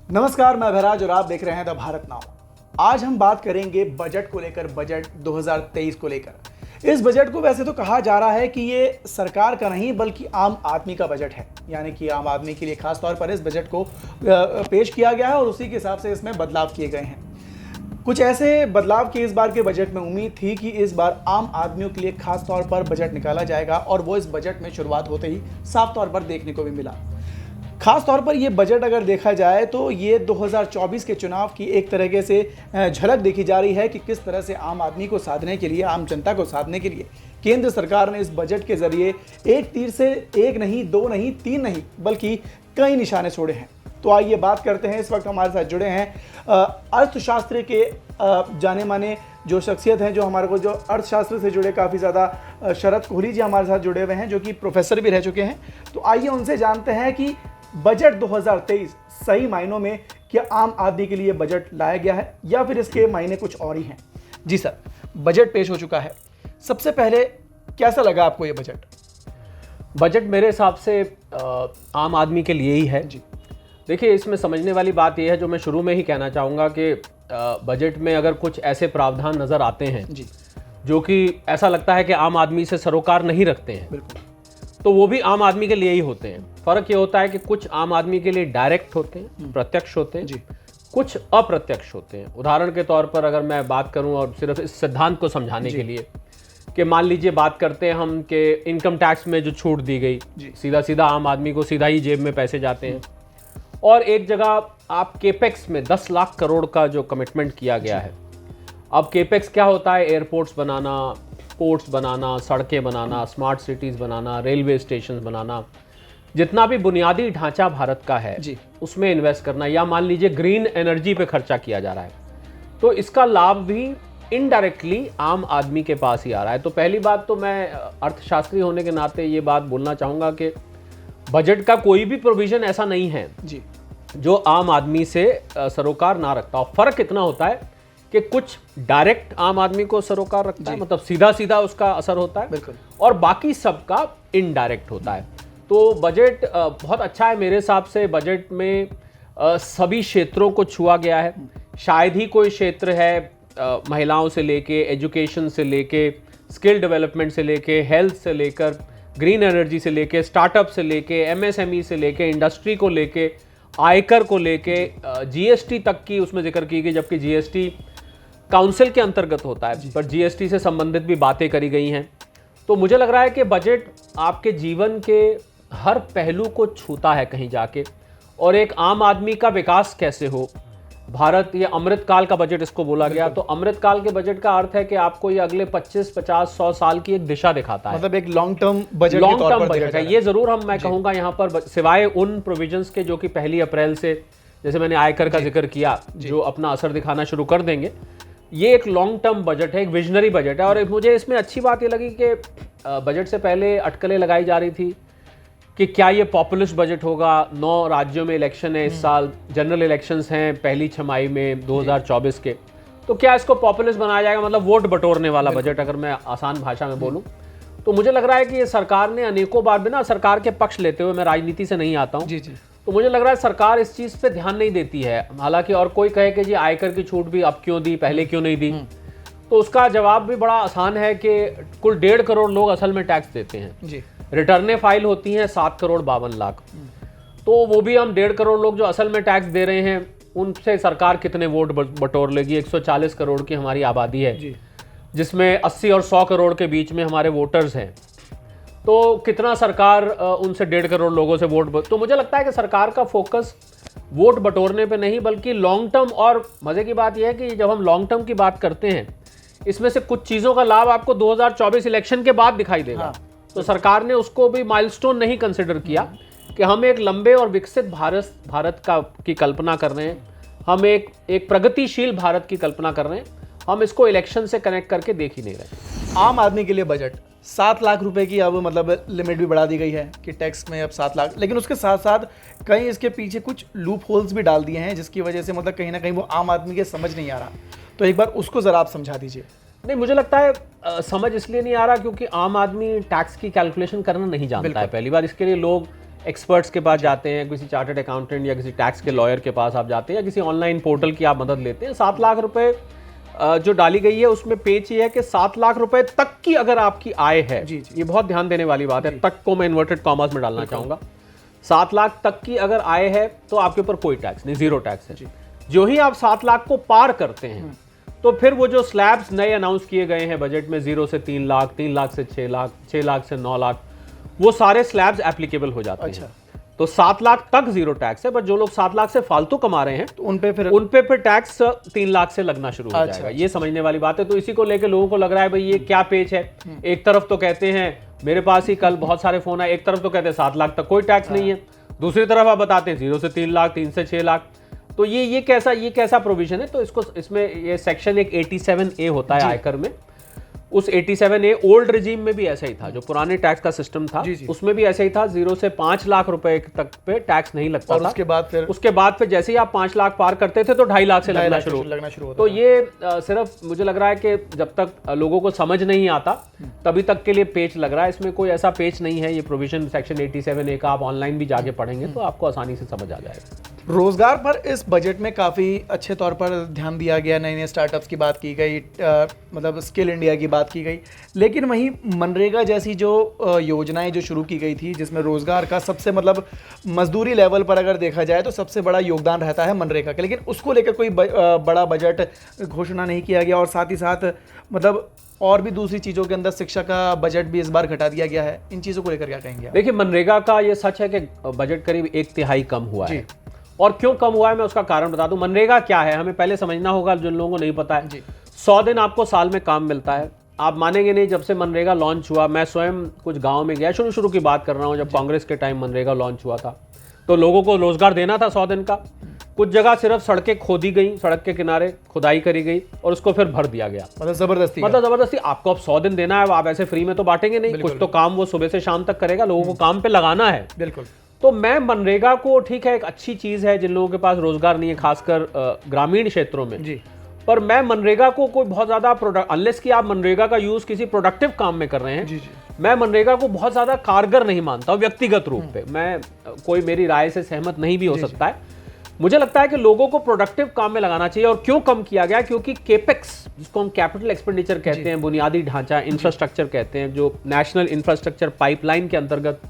नमस्कार, मैं भराज और आप देख रहे हैं द भारत नाउ। आज हम बात करेंगे बजट को लेकर, बजट 2023 को लेकर। इस बजट को वैसे तो कहा जा रहा है कि ये सरकार का नहीं बल्कि आम आदमी का बजट है, यानी कि आम आदमी के लिए खास तौर पर इस बजट को पेश किया गया है और उसी के हिसाब से इसमें बदलाव किए गए हैं। कुछ ऐसे बदलाव की इस बार के बजट में उम्मीद थी कि इस बार आम आदमियों के लिए खास तौर पर बजट निकाला जाएगा और वो इस बजट में शुरुआत होते ही साफ तौर पर देखने को भी मिला। खास तौर पर ये बजट अगर देखा जाए तो ये 2024 के चुनाव की एक तरीके से झलक देखी जा रही है कि किस तरह से आम आदमी को साधने के लिए, आम जनता को साधने के लिए केंद्र सरकार ने इस बजट के जरिए एक तीर से एक नहीं, दो नहीं, तीन नहीं बल्कि कई निशाने छोड़े हैं। तो आइए बात करते हैं। इस वक्त हमारे साथ जुड़े हैं अर्थशास्त्र के जाने माने जो शख्सियत हैं, जो हमारे को जो अर्थशास्त्र से जुड़े काफ़ी ज़्यादा शरद कोहली जी हमारे साथ जुड़े हुए हैं, जो कि प्रोफेसर भी रह चुके हैं। तो आइए उनसे जानते हैं कि बजट 2023 सही मायनों में क्या आम आदमी के लिए बजट लाया गया है या फिर इसके मायने कुछ और ही हैं। जी सर, बजट पेश हो चुका है, सबसे पहले कैसा लगा आपको ये बजट? बजट मेरे हिसाब से आम आदमी के लिए ही है जी। देखिए, इसमें समझने वाली बात यह है, जो मैं शुरू में ही कहना चाहूँगा कि बजट में अगर कुछ ऐसे प्रावधान नज़र आते हैं जी, जो कि ऐसा लगता है कि आम आदमी से सरोकार नहीं रखते हैं, बिल्कुल, तो वो भी आम आदमी के लिए ही होते हैं। फ़र्क ये होता है कि कुछ आम आदमी के लिए डायरेक्ट होते हैं, प्रत्यक्ष होते हैं, जी, कुछ अप्रत्यक्ष होते हैं। उदाहरण के तौर पर अगर मैं बात करूं, और सिर्फ इस सिद्धांत को समझाने के लिए, कि मान लीजिए बात करते हैं हम कि इनकम टैक्स में जो छूट दी गई, सीधा सीधा आम आदमी को सीधा ही जेब में पैसे जाते हैं। और एक जगह आप केपेक्स में 10 लाख करोड़ का जो कमिटमेंट किया गया है। अब केपेक्स क्या होता है? एयरपोर्ट्स बनाना, पोर्ट्स बनाना, सड़कें बनाना, स्मार्ट सिटीज़ बनाना, रेलवे स्टेशन बनाना, जितना भी बुनियादी ढांचा भारत का है जी, उसमें इन्वेस्ट करना, या मान लीजिए ग्रीन एनर्जी पे खर्चा किया जा रहा है, तो इसका लाभ भी इनडायरेक्टली आम आदमी के पास ही आ रहा है। तो पहली बात तो मैं अर्थशास्त्री होने के नाते ये बात बोलना चाहूँगा कि बजट का कोई भी प्रोविज़न ऐसा नहीं है जी, जो आम आदमी से सरोकार ना रखता हो। फ़र्क इतना होता है कि कुछ डायरेक्ट आम आदमी को सरोकार रखता है, मतलब सीधा सीधा उसका असर होता है, बिल्कुल, और बाकी सबका इनडायरेक्ट होता है। तो बजट बहुत अच्छा है मेरे हिसाब से। बजट में सभी क्षेत्रों को छुआ गया है। शायद ही कोई क्षेत्र है, महिलाओं से लेके, एजुकेशन से लेके, स्किल डेवलपमेंट से लेके, हेल्थ से लेकर, ग्रीन एनर्जी से लेके, स्टार्टअप से लेके, एमएसएमई से लेके, इंडस्ट्री को लेके, आयकर को लेके, जीएसटी तक की उसमें जिक्र की गई, जबकि जीएसटी काउंसिल के अंतर्गत होता है, पर जीएसटी से संबंधित भी बातें करी गई हैं। तो मुझे लग रहा है कि बजट आपके जीवन के हर पहलू को छूता है कहीं जाके, और एक आम आदमी का विकास कैसे हो। भारत, ये अमृतकाल का बजट इसको बोला गया। तो अमृतकाल के बजट का अर्थ है कि आपको ये अगले 25, 50, 100 साल की एक दिशा दिखाता है, मतलब एक long term budget, long term budget है ये जरूर। मैं कहूँगा यहाँ पर, सिवाय उन प्रोविजंस के जो कि 1 अप्रैल से, जैसे मैंने आयकर का जिक्र किया, जो अपना असर दिखाना शुरू कर देंगे, ये एक लॉन्ग टर्म बजट है, एक विजनरी बजट है। और मुझे इसमें अच्छी बात ये लगी कि बजट से पहले अटकलें लगाई जा रही थी कि क्या ये पॉपुलिस्ट बजट होगा। 9 राज्यों में इलेक्शन है इस साल, जनरल इलेक्शंस हैं पहली छमाही में 2024 के, तो क्या इसको पॉपुलिस्ट बनाया जाएगा, मतलब वोट बटोरने वाला बजट, अगर मैं आसान भाषा में बोलूं। तो मुझे लग रहा है कि ये सरकार ने अनेकों बार, बिना सरकार के पक्ष लेते हुए, मैं राजनीति से नहीं आता हूँ, जी, जी, तो मुझे लग रहा है सरकार इस चीज़ पे ध्यान नहीं देती है। हालांकि और कोई कहे कि जी आयकर की छूट भी अब क्यों दी, पहले क्यों नहीं दी, तो उसका जवाब भी बड़ा आसान है कि कुल 1.5 करोड़ लोग असल में टैक्स देते हैं। जी, रिटर्नें फाइल होती हैं 7 करोड़ 52 लाख, तो वो भी हम 1.5 करोड़ लोग जो असल में टैक्स दे रहे हैं, उनसे सरकार कितने वोट बटोर लेगी। 140 करोड़ की हमारी आबादी है, जिसमें 80 और 100 करोड़ के बीच में हमारे वोटर्स हैं, तो कितना सरकार उनसे 1.5 करोड़ लोगों से वोट। तो मुझे लगता है कि सरकार का फोकस वोट बटोरने पे नहीं बल्कि लॉन्ग टर्म। और मज़े की बात यह है कि जब हम लॉन्ग टर्म की बात करते हैं, इसमें से कुछ चीज़ों का लाभ आपको 2024 इलेक्शन के बाद दिखाई देगा। तो सरकार ने उसको भी माइलस्टोन नहीं कंसिडर किया कि हम एक लंबे और विकसित भारत की कल्पना कर रहे हैं, हम एक प्रगतिशील भारत की कल्पना कर रहे हैं, हम इसको इलेक्शन से कनेक्ट करके देख ही नहीं रहे। आम आदमी के लिए बजट 7 लाख रुपए की अब मतलब लिमिट भी बढ़ा दी गई है कि टैक्स में अब 7 लाख, लेकिन उसके साथ साथ कहीं इसके पीछे कुछ लूप होल्स भी डाल दिए हैं, जिसकी वजह से मतलब कहीं ना कहीं वो आम आदमी के समझ नहीं आ रहा। तो एक बार उसको ज़रा आप समझा दीजिए। नहीं, मुझे लगता है समझ इसलिए नहीं आ रहा क्योंकि आम आदमी टैक्स की कैलकुलेशन करना नहीं जानता है। पहली बार इसके लिए लोग एक्सपर्ट्स के पास जाते हैं, किसी चार्टर्ड अकाउंटेंट या किसी टैक्स के लॉयर के पास आप जाते हैं, या किसी ऑनलाइन पोर्टल की आप मदद लेते हैं। 7 लाख रुपए जो डाली गई है उसमें पेच ये है कि 7 लाख रुपए तक की अगर आपकी आय है, ये बहुत ध्यान देने वाली बात है, तक को मैं इन्वर्टेड कॉमर्स में डालना चाहूंगा। 7 लाख तक की अगर आय है तो आपके ऊपर कोई टैक्स नहीं, 0 टैक्स है। जो ही आप 7 लाख को पार करते हैं तो फिर वो जो स्लैब्स नए अनाउंस किए गए हैं बजट में, 0 से 3 लाख, 3 लाख से 6 लाख, 6 लाख से 9 लाख, वो सारे स्लैब्स एप्लीकेबल हो जाते हैं। तो 7 लाख तक 0 टैक्स है, बट जो लोग 7 लाख से फालतू कमा रहे हैं तो उन पे फिर टैक्स 3 लाख से लगना शुरू हो जाएगा। ये समझने वाली बात है। तो इसी को लेकर लोगों को लग रहा है भाई ये क्या पेच है। एक तरफ तो कहते हैं, मेरे पास ही कल बहुत सारे फोन आए, एक तरफ तो कहते हैं 7 लाख तक कोई टैक्स नहीं है, दूसरी तरफ आप बताते हैं 0 से 3 लाख, 3 से 6 लाख। तो ये कैसा प्रोविजन है। तो इसमें ये सेक्शन एक 87A होता है आयकर में। उस 87A ओल्ड रिजीम में भी ऐसा ही था, जो पुराने टैक्स का सिस्टम था उसमें भी ऐसा ही था। 0 से 5 लाख रुपए तक पे टैक्स नहीं लगता था। उसके बाद फिर जैसे ही आप 5 लाख पार करते थे तो 2.5 लाख से लगना शुरू होता। तो ये सिर्फ मुझे लग रहा है कि जब तक लोगों को समझ नहीं आता तभी तक के लिए पेच लग रहा है। इसमें कोई ऐसा पेच नहीं है। ये प्रोविजन सेक्शन 87A का आप ऑनलाइन भी जाके पढ़ेंगे तो आपको आसानी से समझ आ जाएगा। रोजगार पर इस बजट में काफ़ी अच्छे तौर पर ध्यान दिया गया। नए नए स्टार्टअप्स की बात की गई, मतलब स्किल इंडिया की बात की गई। लेकिन वहीं मनरेगा जैसी जो योजनाएं जो शुरू की गई थी, जिसमें रोजगार का सबसे मतलब मजदूरी लेवल पर अगर देखा जाए तो सबसे बड़ा योगदान रहता है मनरेगा का, लेकिन उसको लेकर कोई बड़ा बजट घोषणा नहीं किया गया। और साथ ही साथ मतलब और भी दूसरी चीज़ों के अंदर शिक्षा का बजट भी इस बार घटा दिया गया है। इन चीज़ों को लेकर क्या कहेंगे? देखिए, मनरेगा का ये सच है कि बजट करीब 1/3 कम हुआ है। और क्यों कम हुआ है मैं उसका कारण बता दूं। मनरेगा क्या है हमें पहले समझना होगा, जिन लोगों को नहीं पता है। 100 दिन आपको साल में काम मिलता है। आप मानेंगे नहीं, जब से मनरेगा लॉन्च हुआ, मैं स्वयं कुछ गांव में गया, शुरू की बात कर रहा हूं, जब कांग्रेस के टाइम मनरेगा लॉन्च हुआ था तो लोगों को रोजगार देना था 100 दिन का। कुछ जगह सिर्फ सड़कें खोदी गई, सड़क के किनारे खुदाई करी गई और उसको फिर भर दिया गया। मतलब जबरदस्ती आपको अब 100 दिन देना है, आप ऐसे फ्री में तो बांटेंगे नहीं, कुछ तो काम वो सुबह से शाम तक करेगा, लोगों को काम पे लगाना है। बिल्कुल। तो मैं मनरेगा को, ठीक है एक अच्छी चीज है जिन लोगों के पास रोजगार नहीं है, खासकर ग्रामीण क्षेत्रों में जी, पर मैं मनरेगा को कोई बहुत ज्यादा अनलेस कि आप मनरेगा का यूज किसी प्रोडक्टिव काम में कर रहे हैं जी। मैं मनरेगा को बहुत ज्यादा कारगर नहीं मानता हूं व्यक्तिगत रूप पे। मैं कोई मेरी राय से सहमत नहीं भी हो सकता है। मुझे लगता है कि लोगों को प्रोडक्टिव काम में लगाना चाहिए। और क्यों कम किया गया? क्योंकि केपेक्स, जिसको हम कैपिटल एक्सपेंडिचर कहते हैं, बुनियादी ढांचा, इंफ्रास्ट्रक्चर कहते हैं, जो नेशनल इंफ्रास्ट्रक्चर पाइपलाइन के अंतर्गत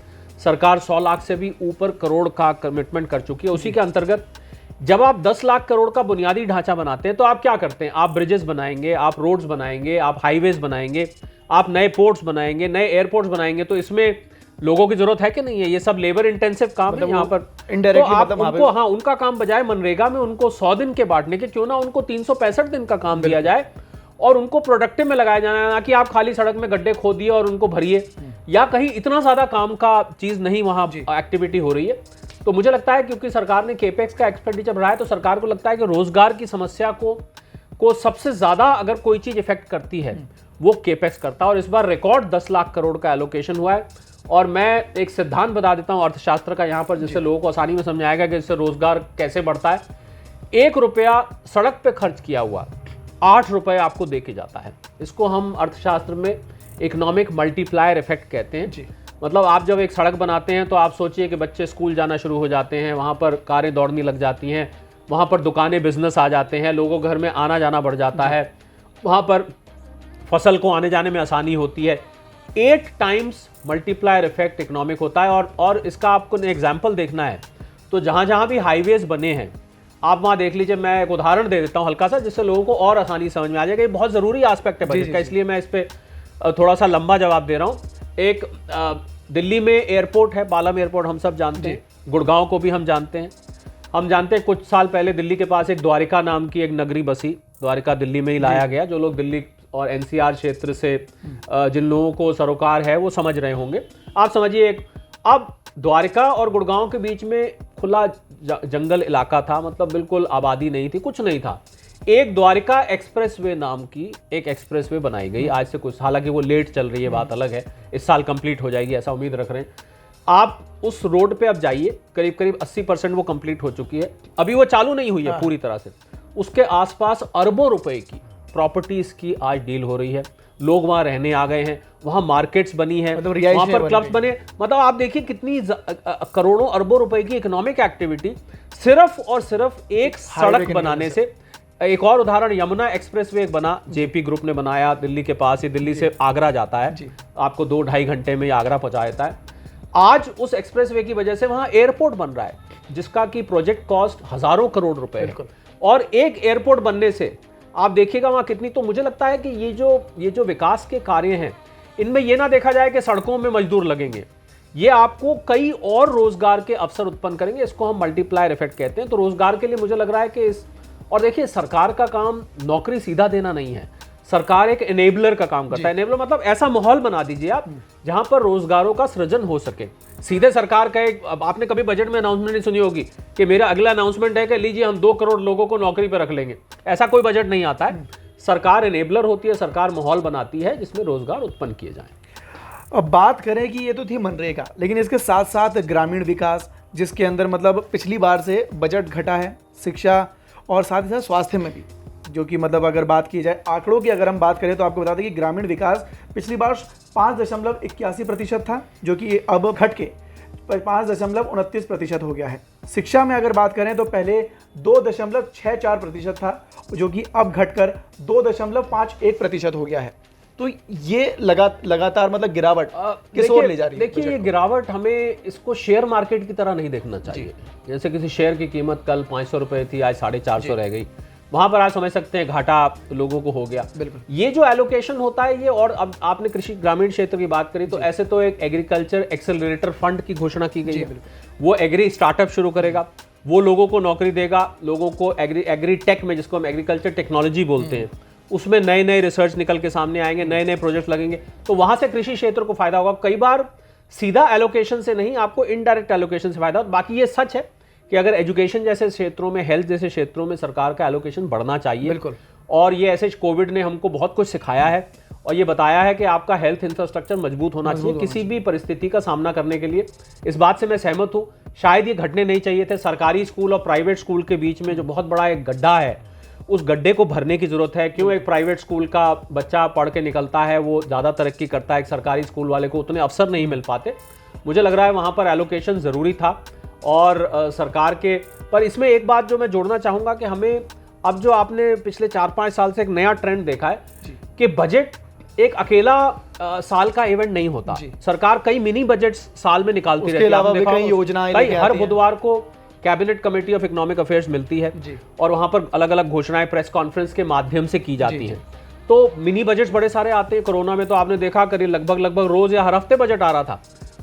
सरकार 100 लाख से भी ऊपर करोड़ का कमिटमेंट कर चुकी है। उसी के अंतर्गत जब आप 10 लाख करोड़ का बुनियादी ढांचा बनाते हैं तो आप क्या करते हैं? आप ब्रिजेस बनाएंगे, आप रोड्स बनाएंगे, आप हाईवेज बनाएंगे, आप नए पोर्ट्स बनाएंगे, नए एयरपोर्ट्स बनाएंगे। तो इसमें लोगों की जरूरत है कि नहीं है? ये सब लेबर इंटेंसिव काम है यहाँ पर। इनडायरेक्टली तो आप उनको, उनका काम बजाय मनरेगा में उनको 100 दिन के बांटने के, क्यों ना उनको 365 दिन का काम दिया जाए और उनको प्रोडक्टिव में लगाया जाना, ना कि आप खाली सड़क में गड्ढे खोदिए और उनको भरिए, या कहीं इतना ज्यादा काम का चीज नहीं वहां एक्टिविटी हो रही है। तो मुझे लगता है क्योंकि सरकार ने केपेक्स का एक्सपेंडिचर बढ़ाया, तो सरकार को लगता है कि रोजगार की समस्या को सबसे ज्यादा अगर कोई चीज इफेक्ट करती है वो केपेक्स करता है। और इस बार रिकॉर्ड 10 लाख करोड़ का एलोकेशन हुआ है। और मैं एक सिद्धांत बता देता हूं अर्थशास्त्र का यहाँ पर, जिससे लोगों को आसानी में समझ आएगा कि इससे रोजगार कैसे बढ़ता है। 1 रुपया सड़क पे खर्च किया हुआ 8 रुपए आपको दे के जाता है। इसको हम अर्थशास्त्र में इकोनॉमिक मल्टीप्लायर इफेक्ट कहते हैं जी। मतलब आप जब एक सड़क बनाते हैं तो आप सोचिए कि बच्चे स्कूल जाना शुरू हो जाते हैं, वहाँ पर कारें दौड़ने लग जाती हैं, वहाँ पर दुकानें बिजनेस आ जाते हैं, लोगों के घर में आना जाना बढ़ जाता है, वहाँ पर फसल को आने जाने में आसानी होती है। 8 टाइम्स मल्टीप्लायर इफेक्ट इकोनॉमिक होता है। और इसका आपको एग्जाम्पल देखना है तो जहाँ भी हाईवेज बने हैं आप वहाँ देख लीजिए। मैं एक उदाहरण दे देता हूँ हल्का सा, जिससे लोगों को और आसानी समझ में आ जाएगा। ये बहुत ज़रूरी एस्पेक्ट है बजट का, इसलिए मैं इस पर थोड़ा सा लंबा जवाब दे रहा हूँ। एक दिल्ली में एयरपोर्ट है, पालम एयरपोर्ट, हम सब जानते हैं। गुड़गांव को भी हम जानते हैं। हम जानते हैं कुछ साल पहले दिल्ली के पास एक द्वारिका नाम की एक नगरी बसी। द्वारिका दिल्ली में ही लाया गया। जो लोग दिल्ली और एनसीआर क्षेत्र से जिन लोगों को सरोकार है वो समझ रहे होंगे। आप समझिए, अब द्वारिका और गुड़गांव के बीच में खुला जंगल इलाका था, मतलब बिल्कुल आबादी नहीं थी, कुछ नहीं था। एक द्वारिका एक्सप्रेसवे नाम की एक एक्सप्रेसवे बनाई गई आज से कुछ, हालांकि वो लेट चल रही है, बात अलग है, इस साल कंप्लीट हो जाएगी ऐसा उम्मीद रख रहे हैं। आप उस रोड पे अब जाइए, करीब करीब 80% वो कंप्लीट हो चुकी है। अभी वो चालू नहीं हुई है पूरी तरह से। उसके आसपास अरबों रुपए की प्रॉपर्टीज की आज डील हो रही है। लोग वहां रहने आ गए हैं, वहां मार्केट्स बनी है, मतलब रिहायशें वहां पर बन क्लब्स गई। बने। मतलब आप देखिए कितनी करोड़ों अरबों रुपए की इकोनॉमिक एक्टिविटी सिर्फ और सिर्फ एक हाईवे सड़क के बनाने निकलने से। एक और उदाहरण, यमुना एक्सप्रेसवे एक बना, जेपी ग्रुप ने बनाया, दिल्ली के पास ही, दिल्ली से आगरा जाता है, जी। आपको 2-2.5 घंटे में आगरा पहुंचा देता है। आज उस एक्सप्रेसवे की वजह से वहां एयरपोर्ट बन रहा है, जिसका की प्रोजेक्ट कॉस्ट हजारों करोड़ रुपए है। बिल्कुल। और एक एयरपोर्ट बनने से आप देखिएगा वहां कितनी, तो मुझे लगता है कि ये जो विकास के कार्य हैं, इनमें ये ना देखा जाए कि सड़कों में मजदूर लगेंगे, ये आपको कई और रोजगार के अवसर उत्पन्न करेंगे। इसको हम मल्टीप्लायर इफेक्ट कहते हैं। तो रोजगार के लिए मुझे लग रहा है कि इस, और देखिए सरकार का काम नौकरी सीधा देना नहीं है, सरकार एक एनेबलर का काम करता है। एनेबलर मतलब ऐसा माहौल बना दीजिए आप जहां पर रोजगारों का सृजन हो सके। सीधे सरकार का एक, अब आपने कभी बजट में अनाउंसमेंट नहीं सुनी होगी कि मेरा अगला अनाउंसमेंट है कि लीजिए हम 2 करोड़ लोगों को नौकरी पर रख लेंगे, ऐसा कोई बजट नहीं आता है। सरकार एनेबलर होती है, सरकार माहौल बनाती है जिसमें रोजगार उत्पन्न किए जाएं। अब बात करें कि ये तो थी मनरेगा, लेकिन इसके साथ साथ ग्रामीण विकास, जिसके अंदर मतलब पिछली बार से बजट घटा है, शिक्षा और साथ ही साथ स्वास्थ्य में भी, जो कि मतलब अगर बात की जाए आंकड़ों की, अगर हम बात करें तो आपको बता दें कि ग्रामीण विकास पिछली बार 5.81% था, जो कि अब घट के 5.29% हो गया है। शिक्षा में अगर बात करें तो पहले 2.64% था, जो कि अब घटकर 2.51% हो गया है। तो ये लगातार मतलब गिरावट किस ओर ले जा रही है? देखिए ये गिरावट, हमें इसको शेयर मार्केट की तरह नहीं देखना चाहिए। जैसे किसी शेयर की कीमत कल 500 रुपए थी, आज 450 रह गई, वहां पर आप समझ सकते हैं घाटा लोगों को हो गया। बिल्कुल। ये जो एलोकेशन होता है ये, और अब आपने कृषि ग्रामीण क्षेत्र की बात करी, तो ऐसे तो एक एग्रीकल्चर एक्सेलरेटर फंड की घोषणा की गई है। वो एग्री स्टार्टअप शुरू करेगा, वो लोगों को नौकरी देगा, लोगों को एग्री टेक में, जिसको हम एग्रीकल्चर टेक्नोलॉजी बोलते हैं, उसमें नए नए रिसर्च निकल के सामने आएंगे, नए नए प्रोजेक्ट लगेंगे, तो वहां से कृषि क्षेत्र को फायदा होगा। कई बार सीधा एलोकेशन से नहीं, आपको इनडायरेक्ट एलोकेशन से फायदा होगा। बाकी ये सच है कि अगर एजुकेशन जैसे क्षेत्रों में, हेल्थ जैसे क्षेत्रों में सरकार का एलोकेशन बढ़ना चाहिए। बिल्कुल। और ये ऐसे कोविड ने हमको बहुत कुछ सिखाया है और ये बताया है कि आपका हेल्थ इंफ्रास्ट्रक्चर मजबूत होना चाहिए किसी भी परिस्थिति का सामना करने के लिए। इस बात से मैं सहमत हूँ। शायद ये घटने नहीं चाहिए थे। सरकारी स्कूल और प्राइवेट स्कूल के बीच में जो बहुत बड़ा एक गड्ढा है, उस गड्ढे को भरने की जरूरत है। क्यों एक प्राइवेट स्कूल का बच्चा पढ़ के निकलता है, वो ज़्यादा तरक्की करता है, एक सरकारी स्कूल वाले को उतने अवसर नहीं मिल पाते। मुझे लग रहा है वहाँ पर एलोकेशन ज़रूरी था। और सरकार के, पर इसमें एक बात जो मैं जोड़ना चाहूँगा कि हमें अब जो आपने पिछले 4-5 साल से एक नया ट्रेंड देखा है कि बजट एक अकेला साल का इवेंट नहीं होता। सरकार कई मिनी बजट साल में निकालती रहती है। उसके अलावा भी कई योजनाएं लेके आती है। हर बुधवार को cabinet committee of economic affairs मिलती है और वहां पर अलग अलग घोषणाएं प्रेस कॉन्फ्रेंस के माध्यम से की जाती हैं। तो मिनी बजट बड़े सारे आते हैं। कोरोना में तो आपने देखा करीब लगभग रोज या हर हफ्ते बजट आ रहा था।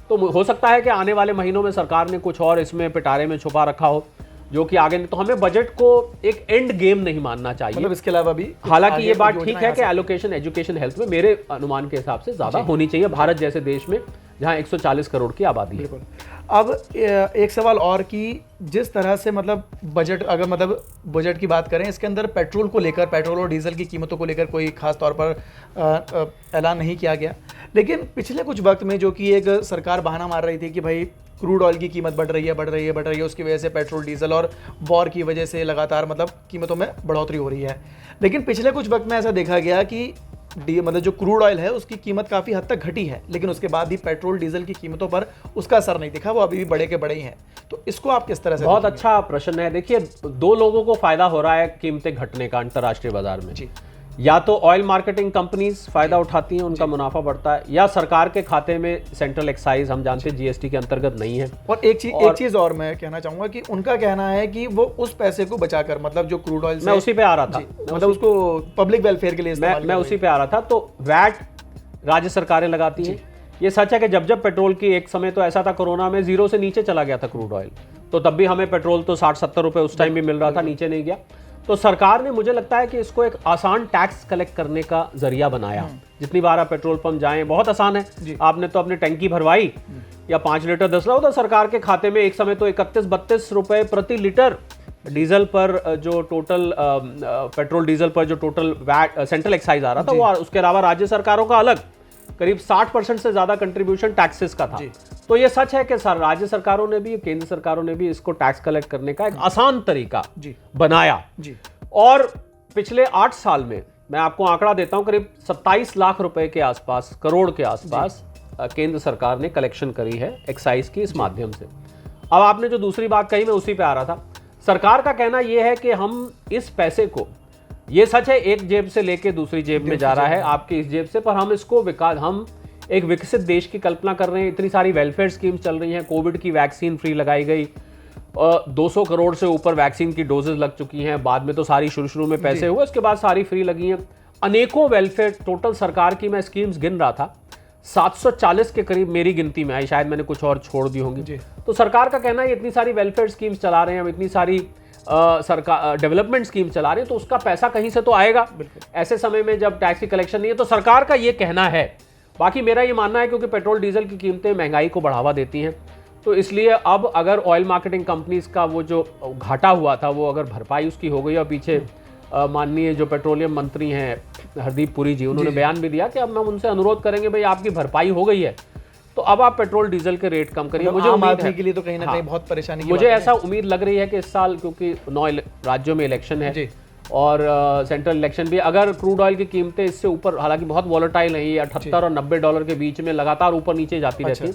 तो हो सकता है कि आने वाले महीनों में सरकार ने कुछ और इसमें पिटारे में छुपा रखा हो जो कि आगे, तो हमें बजट को एक एंड गेम नहीं मानना चाहिए। मतलब इसके अलावा भी, हालांकि ये बात ठीक है कि एलोकेशन एजुकेशन हेल्थ में मेरे अनुमान के हिसाब से ज्यादा होनी चाहिए भारत जैसे देश में जहां 140 करोड़ की आबादी है। अब एक सवाल और कि जिस तरह से मतलब बजट, अगर मतलब बजट की बात करें, इसके अंदर पेट्रोल को लेकर, पेट्रोल और डीजल की कीमतों को लेकर कोई खास तौर पर ऐलान नहीं किया गया। लेकिन पिछले कुछ वक्त में जो कि एक सरकार बहाना मार रही थी कि भाई क्रूड ऑयल की कीमत बढ़ रही है, उसकी वजह से पेट्रोल डीजल और वॉर की वजह से लगातार मतलब कीमतों में बढ़ोतरी हो रही है। लेकिन पिछले कुछ वक्त में ऐसा देखा गया कि मतलब जो क्रूड ऑयल है उसकी कीमत काफ़ी हद तक घटी है, लेकिन उसके बाद भी पेट्रोल डीजल की कीमतों पर उसका असर नहीं दिखा, वो अभी भी बड़े के बड़े ही हैं। तो इसको आप किस तरह से? बहुत अच्छा प्रश्न है। देखिए, दो लोगों को फायदा हो रहा है कीमतें घटने का अंतर्राष्ट्रीय बाजार में। या तो ऑयल मार्केटिंग कंपनीज फायदा उठाती हैं, उनका मुनाफा बढ़ता है, या सरकार के खाते में सेंट्रल एक्साइज, हम जानते हैं जीएसटी के अंतर्गत नहीं है। और एक चीज और मैं कहना चाहूंगा कि उनका कहना है कि वो उस पैसे को बचाकर, मतलब जो क्रूड ऑयल, मैं उसी पे आ रहा था, मतलब उसको पब्लिक वेलफेयर के लिए मैं उसी पे आ रहा था। तो वैट राज्य सरकारें लगाती हैं। ये सच है कि जब पेट्रोल की, एक समय तो ऐसा था कोरोना में 0 से नीचे चला गया था क्रूड ऑयल, तो तब भी हमें पेट्रोल तो 60-70 रुपए उस टाइम भी मिल रहा था, नीचे नहीं गया। तो सरकार ने, मुझे लगता है कि इसको एक आसान टैक्स कलेक्ट करने का जरिया बनाया। जितनी बार आप पेट्रोल पंप जाएं, बहुत आसान है। आपने तो अपनी टंकी भरवाई या 5 लीटर 10 लीटर, तो सरकार के खाते में एक समय तो 31-32 रुपए प्रति लीटर डीजल पर जो टोटल पेट्रोल डीजल पर जो टोटल वैट सेंट्रल एक्साइज आ रहा था वो, उसके अलावा राज्य सरकारों का अलग करीब 60% से ज्यादा कंट्रीब्यूशन टैक्सेस का था। तो ये सच है कि राज्य सरकारों ने भी, केंद्र सरकारों ने भी इसको टैक्स कलेक्ट करने का एक आसान तरीका बनाया। और पिछले 8 साल में मैं आपको आंकड़ा देता हूं, करीब 27 लाख रुपए के आसपास, करोड़ के आसपास केंद्र सरकार ने कलेक्शन करी है एक्साइज की इस माध्यम से। अब आपने जो दूसरी बात कही, मैं उसी पे आ रहा था। सरकार का कहना यह है कि हम इस पैसे को, ये सच है एक जेब से लेके दूसरी जेब में जा रहा है, आपकी इस जेब से, पर हम इसको हम एक विकसित देश की कल्पना कर रहे हैं। इतनी सारी वेलफेयर स्कीम्स चल रही हैं, कोविड की वैक्सीन फ्री लगाई गई, 200 करोड़ से ऊपर वैक्सीन की डोजेज लग चुकी हैं, बाद में तो सारी शुरू में पैसे हुए, उसके बाद सारी फ्री लगी हैं। अनेकों वेलफेयर, टोटल सरकार की मैं स्कीम्स गिन रहा था, 740 के करीब मेरी गिनती में आई, शायद मैंने कुछ और छोड़ दी होंगी। तो सरकार का कहना है इतनी सारी वेलफेयर स्कीम्स चला रहे हैं हम, इतनी सारी सरकार डेवलपमेंट स्कीम चला रहे हैं, तो उसका पैसा कहीं से तो आएगा ऐसे समय में जब टैक्स की कलेक्शन नहीं है। तो सरकार का ये कहना है। बाकी मेरा ये मानना है क्योंकि पेट्रोल डीजल की कीमतें महंगाई को बढ़ावा देती हैं, तो इसलिए अब अगर ऑयल मार्केटिंग कंपनीज का वो जो घाटा हुआ था वो अगर भरपाई उसकी हो गई, और पीछे माननीय जो पेट्रोलियम मंत्री हैं हरदीप पुरी जी, उन्होंने बयान भी दिया कि अब हम उनसे अनुरोध करेंगे भाई आपकी भरपाई हो गई है तो अब आप पेट्रोल डीजल के रेट कम करिए। मुझे आम आदमी के लिए तो कहीं ना कहीं बहुत परेशानी की मुझे ऐसा उम्मीद लग रही है कि इस साल, क्योंकि 9 राज्यों में इलेक्शन है और सेंट्रल इलेक्शन भी, अगर क्रूड ऑयल की कीमतें इससे ऊपर, हालांकि बहुत वॉलेटाइल है, 78 और 90 डॉलर के बीच में लगातार ऊपर नीचे जाती रहती है,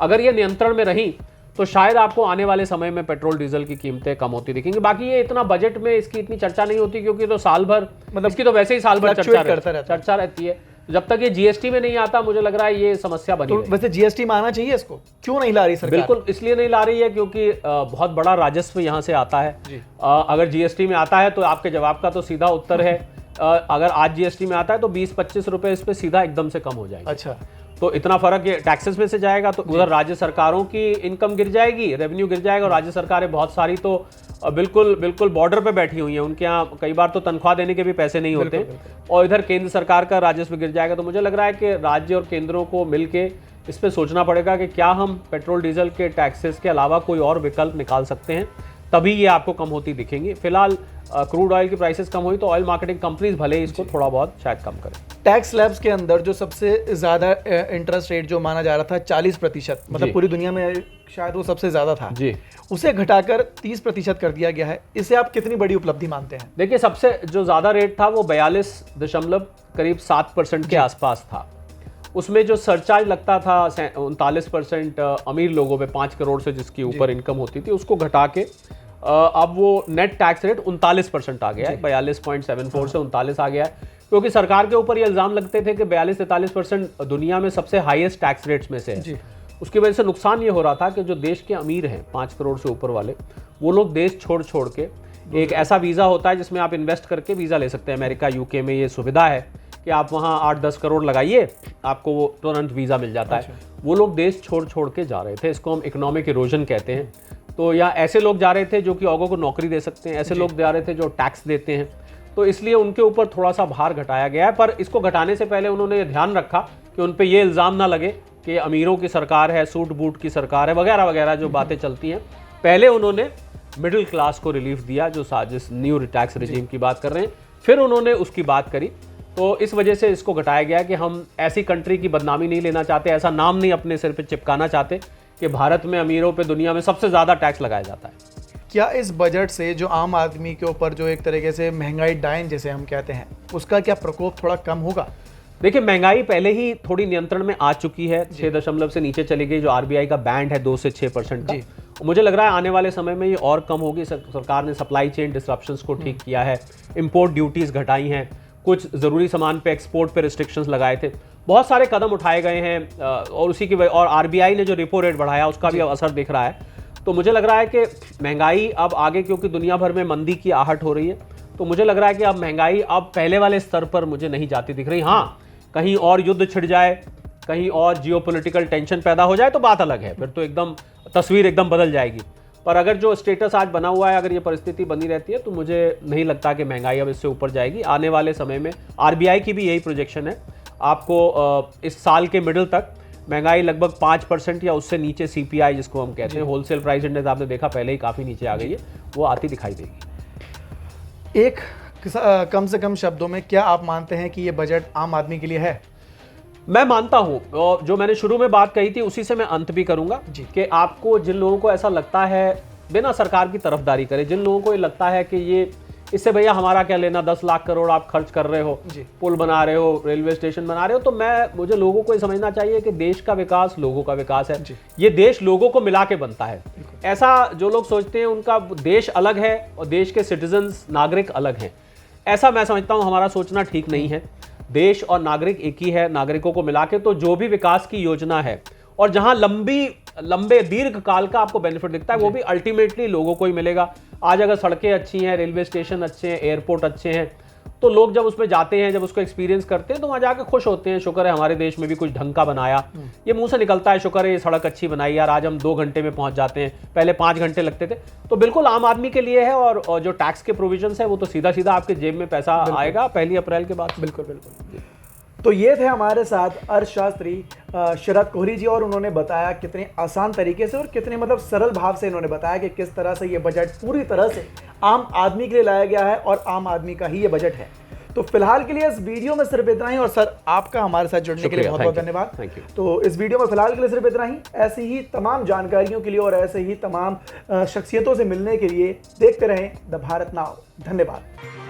अगर ये नियंत्रण में रही तो शायद आपको आने वाले समय में पेट्रोल डीजल की कीमतें कम होती दिखेंगी। बाकी ये इतना बजट में इसकी इतनी चर्चा नहीं होती, क्योंकि तो साल भर, मतलब इसकी तो वैसे ही साल भर चर्चा रहती है। जब तक ये जीएसटी में नहीं आता, मुझे लग रहा है ये समस्या बनी। तो वैसे जीएसटी में आना चाहिए, इसको क्यों नहीं ला रही सरकार? बिल्कुल इसलिए नहीं ला रही है क्योंकि बहुत बड़ा राजस्व यहाँ से आता है। अगर जीएसटी में आता है तो आपके जवाब का तो सीधा उत्तर है, अगर आज जीएसटी में आता है तो 20-25 रुपए इस पे सीधा एकदम से कम हो जाएगा। अच्छा, तो इतना फर्क ये टैक्सेस में से जाएगा, तो उधर राज्य सरकारों की इनकम गिर जाएगी, रेवेन्यू गिर जाएगा, और राज्य सरकारें बहुत सारी तो बिल्कुल बॉर्डर पे बैठी हुई हैं, उनके यहाँ कई बार तो तनख्वाह देने के भी पैसे नहीं होते, और इधर केंद्र सरकार का राजस्व गिर जाएगा। तो मुझे लग रहा है कि राज्य और केंद्रों को मिलके इस पे सोचना पड़ेगा कि क्या हम पेट्रोल डीजल के टैक्सेस के अलावा कोई और विकल्प निकाल सकते हैं, तभी ये आपको कम होती दिखेंगी। फिलहाल क्रूड ऑयल की प्राइसेस कम हुई तो ऑयल मार्केटिंग कंपनीज भले ही इसको थोड़ा बहुत शायद कम करें। टैक्स स्लैब्स के अंदर जो सबसे ज्यादा इंटरेस्ट रेट जो माना जा रहा था 40%, मतलब पूरी दुनिया में शायद वो सबसे ज्यादा था जी, उसे घटाकर 30% कर दिया गया है। इसे आप कितनी बड़ी उपलब्धि मानते हैं? देखिए, सबसे जो ज्यादा रेट था वो 42.7% के आसपास था। उसमें जो सरचार्ज लगता था 39% अमीर लोगों पे, 5 करोड़ से जिसकी ऊपर इनकम होती थी, उसको घटा के अब वो नेट टैक्स रेट 39% आ गया है, 42.74 से 39 आ गया है, क्योंकि सरकार के ऊपर ये इल्जाम लगते थे कि 42-43% दुनिया में सबसे हाईएस्ट टैक्स रेट्स में से है। उसकी वजह से नुकसान ये हो रहा था कि जो देश के अमीर हैं 5 करोड़ से ऊपर वाले, वो लोग देश छोड़ के, एक ऐसा वीज़ा होता है जिसमें आप इन्वेस्ट करके वीज़ा ले सकते हैं। अमेरिका, यूके में ये सुविधा है कि आप वहाँ 8-10 करोड़ लगाइए, आपको वो तुरंत वीज़ा मिल जाता है। वो लोग देश छोड़ के जा रहे थे, इसको हम इकोनॉमिक इरोजन कहते हैं। तो यहाँ ऐसे लोग जा रहे थे जो कि औरों को नौकरी दे सकते हैं, ऐसे लोग जा रहे थे जो टैक्स देते हैं, तो इसलिए उनके ऊपर थोड़ा सा भार घटाया गया है। पर इसको घटाने से पहले उन्होंने ध्यान रखा कि उन पे ये इल्ज़ाम ना लगे कि अमीरों की सरकार है, सूट बूट की सरकार है, वगैरह वगैरह जो बातें चलती हैं। पहले उन्होंने मिडिल क्लास को रिलीफ दिया, जो जिस न्यू टैक्स रिजीम की बात कर रहे हैं, फिर उन्होंने उसकी बात करी। तो इस वजह से इसको घटाया गया कि हम ऐसी कंट्री की बदनामी नहीं लेना चाहते, ऐसा नाम नहीं अपने सिर पे चिपकाना चाहते कि भारत में अमीरों पे दुनिया में सबसे ज़्यादा टैक्स लगाया जाता है। क्या इस बजट से जो आम आदमी के ऊपर जो एक तरीके से महंगाई डायन जैसे हम कहते हैं, उसका क्या प्रकोप थोड़ा कम होगा? देखिए, महंगाई पहले ही थोड़ी नियंत्रण में आ चुकी है, 6 से नीचे चली गई। जो आरबीआई का बैंड है 2 से 6% का, मुझे लग रहा है आने वाले समय में ये और कम होगी। सरकार ने सप्लाई चेन डिसरप्शंस को ठीक किया है, इंपोर्ट ड्यूटीज घटाई हैं, कुछ ज़रूरी सामान पे एक्सपोर्ट पे रिस्ट्रिक्शंस लगाए थे, बहुत सारे कदम उठाए गए हैं, और उसी की वजह, और आरबीआई ने जो रेपो रेट बढ़ाया उसका भी असर दिख रहा है। तो मुझे लग रहा है कि महंगाई अब आगे, क्योंकि दुनिया भर में मंदी की आहट हो रही है, तो मुझे लग रहा है कि अब महंगाई अब पहले वाले स्तर पर मुझे नहीं जाती दिख रही। हाँ, कहीं और युद्ध छिड़ जाए, कहीं और जियोपॉलिटिकल टेंशन पैदा हो जाए तो बात अलग है, फिर तो एकदम तस्वीर एकदम बदल जाएगी। पर अगर जो स्टेटस आज बना हुआ है, अगर ये परिस्थिति बनी रहती है, तो मुझे नहीं लगता कि महंगाई अब इससे ऊपर जाएगी आने वाले समय में। आरबीआई की भी यही प्रोजेक्शन है, आपको इस साल के मिडिल तक महंगाई लगभग 5% या उससे नीचे सीपीआई जिसको हम कहते हैं, होलसेल प्राइस इंडेक्स, आपने देखा पहले ही काफ़ी नीचे आ गई है, वो आती दिखाई देगी। एक कम से कम शब्दों में, क्या आप मानते हैं कि ये बजट आम आदमी के लिए है? मैं मानता हूं, और जो मैंने शुरू में बात कही थी उसी से मैं अंत भी करूंगा कि आपको, जिन लोगों को ऐसा लगता है, बिना सरकार की तरफदारी करे, जिन लोगों को ये लगता है कि ये इससे भैया हमारा क्या लेना, 10 लाख करोड़ आप खर्च कर रहे हो, जी। पुल बना रहे हो, रेलवे स्टेशन बना रहे हो। तो मुझे लोगों को ये समझना चाहिए कि देश का विकास लोगों का विकास है। ये देश लोगों को मिला के बनता है। ऐसा जो लोग सोचते हैं उनका देश अलग है और देश के सिटीजन्स नागरिक अलग हैं, ऐसा मैं समझता हूँ हमारा सोचना ठीक नहीं है। देश और नागरिक एक ही है। नागरिकों को मिला के तो जो भी विकास की योजना है और जहां लंबे दीर्घ काल का आपको बेनिफिट दिखता है वो भी अल्टीमेटली लोगों को ही मिलेगा। आज अगर सड़कें अच्छी हैं, रेलवे स्टेशन अच्छे हैं, एयरपोर्ट अच्छे हैं, तो लोग जब उसमें जाते हैं, जब उसको एक्सपीरियंस करते हैं तो वहां जाकर खुश होते हैं। शुक्र है हमारे देश में भी कुछ ढंग का बनाया। ये मुंह से निकलता है शुक्र है ये सड़क अच्छी बनाई यार, आज हम 2 घंटे में पहुंच जाते हैं, पहले 5 घंटे लगते थे। तो बिल्कुल आम आदमी के लिए है। और जो टैक्स के प्रोविजंस है वो तो सीधा सीधा आपके जेब में पैसा आएगा 1 अप्रैल के बाद। बिल्कुल बिल्कुल। तो ये थे हमारे साथ अर्थशास्त्री शरद कोहली जी, और उन्होंने बताया कितने आसान तरीके से और कितने मतलब सरल भाव से इन्होंने बताया कि किस तरह से ये बजट पूरी तरह से आम आदमी के लिए लाया गया है और आम आदमी का ही ये बजट है। तो फिलहाल के लिए इस वीडियो में सिर्फ इतना ही, और सर आपका हमारे साथ जुड़ने के लिए बहुत बहुत धन्यवाद। Thank you. तो इस वीडियो में फिलहाल के लिए सिर्फ इतना ही। ऐसी ही तमाम जानकारियों के लिए और ऐसे ही तमाम शख्सियतों से मिलने के लिए देखते रहें द भारत नाउ। धन्यवाद।